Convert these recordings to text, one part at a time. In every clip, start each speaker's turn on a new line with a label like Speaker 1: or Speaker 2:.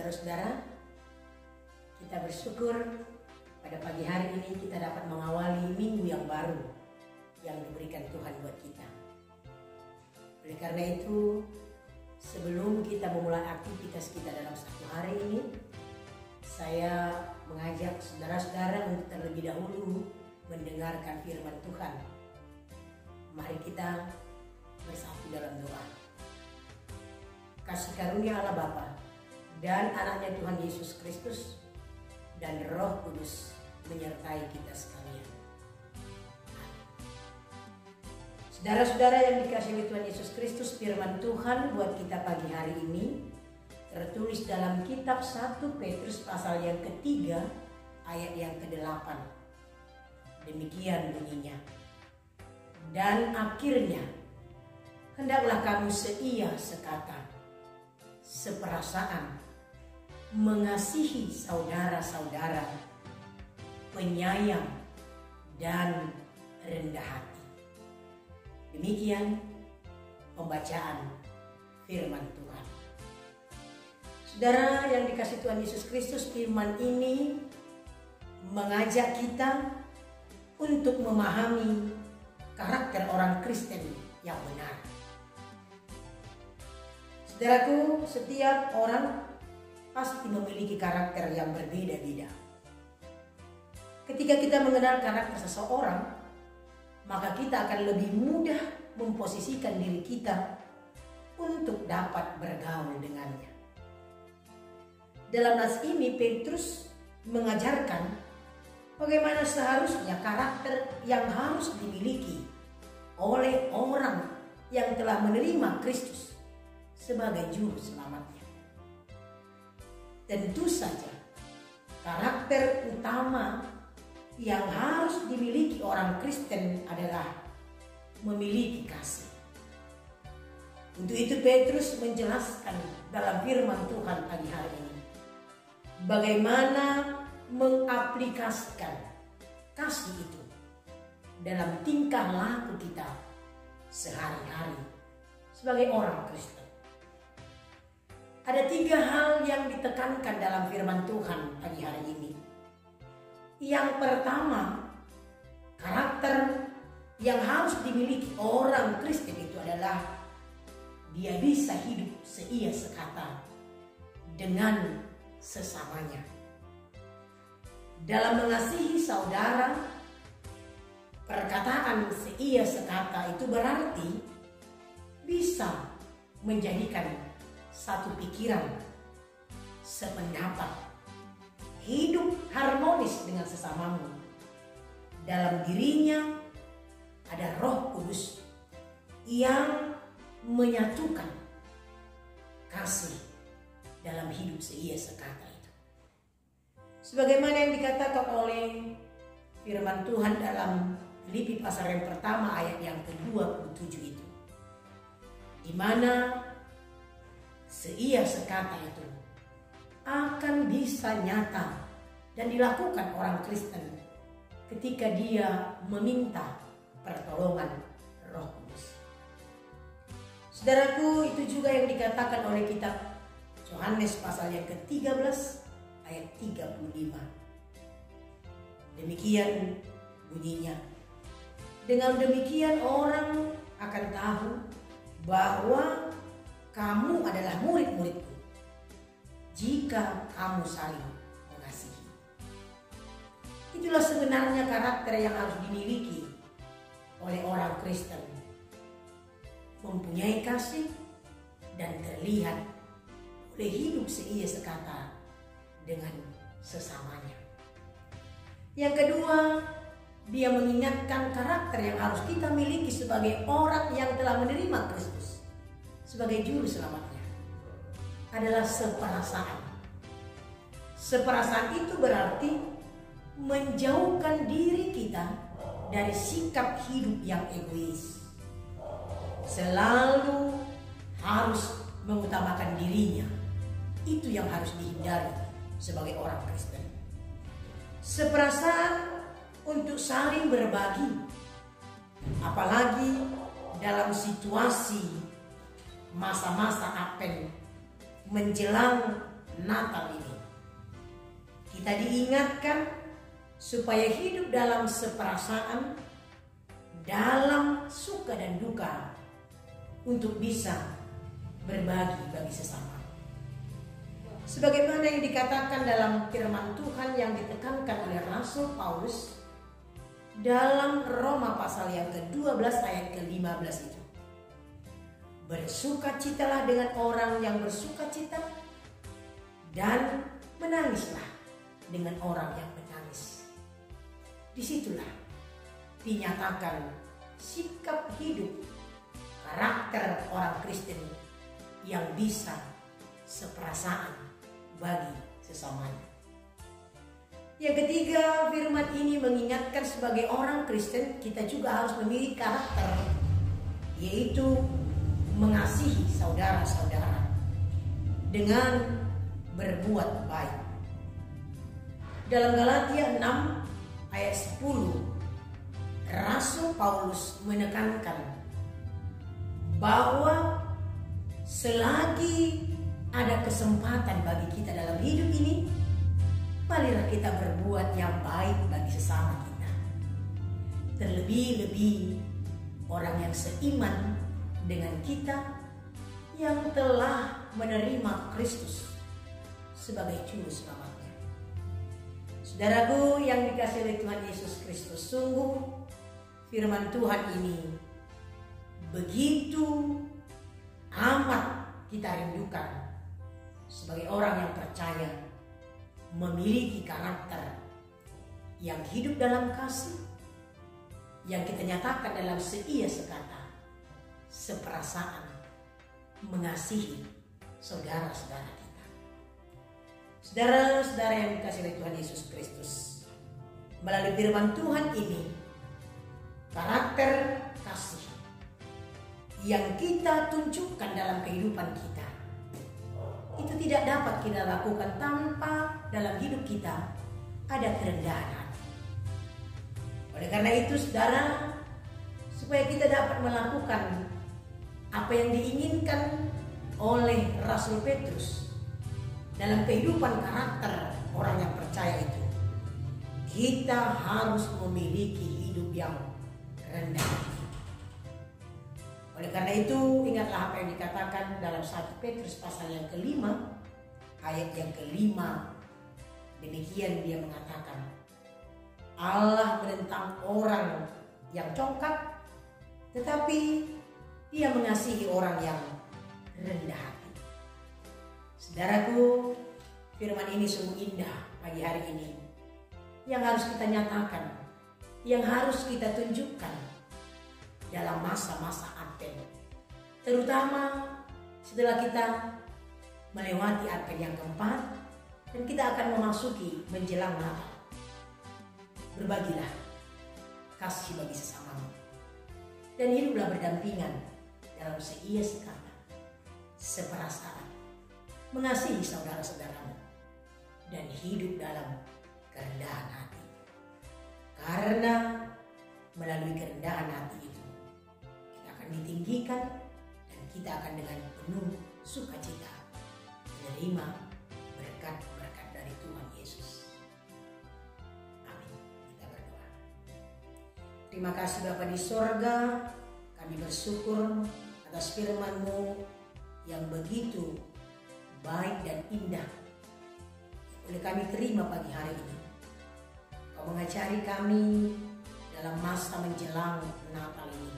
Speaker 1: Saudara-saudara, kita bersyukur pada pagi hari ini kita dapat mengawali minggu yang baru yang diberikan Tuhan buat kita. Oleh karena itu, sebelum kita memulai aktivitas kita dalam satu hari ini, saya mengajak saudara-saudara untuk terlebih dahulu mendengarkan firman Tuhan. Mari kita bersatu dalam doa. Kasih karunia Allah Bapa dan anaknya Tuhan Yesus Kristus dan Roh Kudus menyertai kita sekalian. Saudara-saudara yang dikasihi Tuhan Yesus Kristus, firman Tuhan buat kita pagi hari ini tertulis dalam kitab 1 Petrus pasal yang ketiga ayat yang ke-8. Demikian bunyinya. Dan akhirnya hendaklah kamu seia sekata, seperasaan, mengasihi saudara-saudara, penyayang dan rendah hati. Demikian pembacaan firman Tuhan. Saudara yang dikasihi Tuhan Yesus Kristus, firman ini mengajak kita untuk memahami karakter orang Kristen yang benar. Saudaraku, setiap orang pasti memiliki karakter yang berbeda-beda. Ketika kita mengenal karakter seseorang, maka kita akan lebih mudah memposisikan diri kita untuk dapat bergaul dengannya. Dalam nas ini, Petrus mengajarkan bagaimana seharusnya karakter yang harus dimiliki oleh orang yang telah menerima Kristus sebagai juru selamatnya. Tentu saja, karakter utama yang harus dimiliki orang Kristen adalah memiliki kasih. Untuk itu Petrus menjelaskan dalam firman Tuhan pagi hari ini bagaimana mengaplikasikan kasih itu dalam tingkah laku kita sehari-hari sebagai orang Kristen. Ada 3 hal yang ditekankan dalam firman Tuhan pagi hari ini. Yang pertama, karakter yang harus dimiliki orang Kristen itu adalah dia bisa hidup seia sekata dengan sesamanya. Dalam mengasihi saudara, perkataan seia sekata itu berarti bisa menjadikan satu pikiran, sependapat, hidup harmonis dengan sesamamu. Dalam dirinya ada Roh Kudus yang menyatukan kasih dalam hidup seia sekata itu. Sebagaimana yang dikatakan oleh firman Tuhan dalam Filipi pasal yang pertama ayat yang ke-27 itu, di mana seia sekata itu akan bisa nyata dan dilakukan orang Kristen ketika dia meminta pertolongan Roh Kudus. Saudaraku, itu juga yang dikatakan oleh kitab Yohanes pasal yang ke-13 ayat 35. Demikian bunyinya. Dengan demikian orang akan tahu bahwa kamu adalah murid-muridku jika kamu saling mengasihi. Itulah sebenarnya karakter yang harus dimiliki oleh orang Kristen. Mempunyai kasih dan terlihat oleh hidup seia sekata dengan sesamanya. Yang kedua, dia mengingatkan karakter yang harus kita miliki sebagai orang yang telah menerima Kristus sebagai juru selamatnya adalah seperasaan. Seperasaan itu berarti menjauhkan diri kita dari sikap hidup yang egois. Selalu harus mengutamakan dirinya. Itu yang harus dihindari sebagai orang Kristen. Seperasaan untuk saling berbagi, apalagi dalam situasi masa-masa Advent menjelang Natal ini kita diingatkan supaya hidup dalam seperasaan, dalam suka dan duka, untuk bisa berbagi bagi sesama. Sebagaimana yang dikatakan dalam firman Tuhan yang ditekankan oleh Rasul Paulus dalam Roma pasal yang ke-12 ayat ke-15 itu. Bersukacitalah dengan orang yang bersukacita, dan menangislah dengan orang yang menangis. Disitulah dinyatakan sikap hidup karakter orang Kristen yang bisa seperasaan bagi sesamanya. Yang ketiga, firman ini mengingatkan sebagai orang Kristen kita juga harus memiliki karakter, yaitu mengasihi saudara-saudara dengan berbuat baik. Dalam Galatia 6 ayat 10, Rasul Paulus menekankan bahwa selagi ada kesempatan bagi kita dalam hidup ini, marilah kita berbuat yang baik bagi sesama kita. Terlebih-lebih orang yang seiman dengan kita yang telah menerima Kristus sebagai juru selamatnya. Saudaraku yang dikasihi oleh Tuhan Yesus Kristus, sungguh firman Tuhan ini begitu amat kita rindukan sebagai orang yang percaya, memiliki karakter yang hidup dalam kasih, yang kita nyatakan dalam seia sekata, seperasaan, mengasihi saudara-saudara kita. Saudara-saudara yang dikasihi oleh Tuhan Yesus Kristus, melalui firman Tuhan ini, karakter kasih yang kita tunjukkan dalam kehidupan kita itu tidak dapat kita lakukan tanpa dalam hidup kita ada kerendahan hati. Oleh karena itu, saudara, supaya kita dapat melakukan apa yang diinginkan oleh Rasul Petrus dalam kehidupan karakter orang yang percaya itu, kita harus memiliki hidup yang rendah hati. Oleh karena itu, ingatlah apa yang dikatakan dalam 1 Petrus pasal yang ke-5 ayat yang ke-5. Demikian dia mengatakan, Allah menentang orang yang congkak, tetapi dia mengasihi orang yang rendah hati. Saudaraku, firman ini sungguh indah pagi hari ini, yang harus kita nyatakan, yang harus kita tunjukkan dalam masa-masa Advent, terutama setelah kita melewati Advent yang keempat dan kita akan memasuki menjelang Natal. Berbagilah kasih bagi sesamamu dan hiduplah berdampingan dalam seia sekata, seperasaan, mengasihi saudara-saudaramu, dan hidup dalam kerendahan hati. Karena melalui kerendahan hati itu kita akan ditinggikan dan kita akan dengan penuh sukacita menerima berkat-berkat dari Tuhan Yesus. Amin. Kita berdoa. Terima kasih Bapa di sorga, kami bersyukur atas firman-Mu yang begitu baik dan indah oleh kami terima pagi hari ini. Kau mengajari kami dalam masa menjelang Natal ini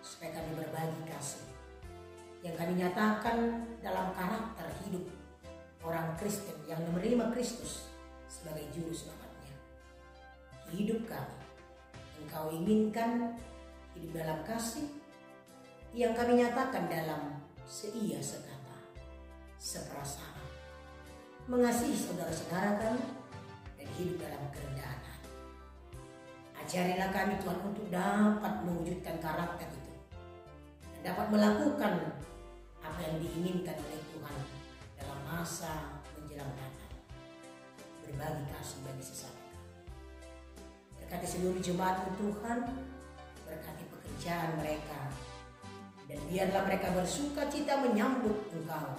Speaker 1: supaya kami berbagi kasih yang kami nyatakan dalam karakter hidup orang Kristen yang menerima Kristus sebagai juru selamatnya. Hidup kami Engkau inginkan hidup dalam kasih yang kami nyatakan dalam seia sekata, seperasaan, mengasihi saudara-saudara kami dan hidup dalam kerendahan hati. Ajarilah kami Tuhan untuk dapat mewujudkan karakter itu dan dapat melakukan apa yang diinginkan oleh Tuhan dalam masa menjelang Natal. Berbagi kasih bagi sesama kami. Berkati seluruh jemaat Tuhan, berkati pekerjaan mereka, dan biarlah mereka bersuka cita menyambut Engkau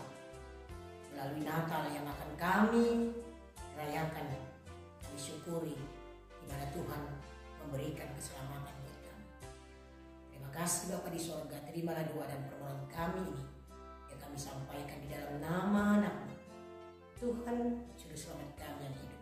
Speaker 1: melalui Natal yang akan kami rayakan, kami syukuri di mana Tuhan memberikan keselamatan buat kami. Terima kasih Bapa di sorga, terimalah doa dan permohonan kami ini yang kami sampaikan di dalam nama anak-Mu, Tuhan Juru Selamat kami yang hidup.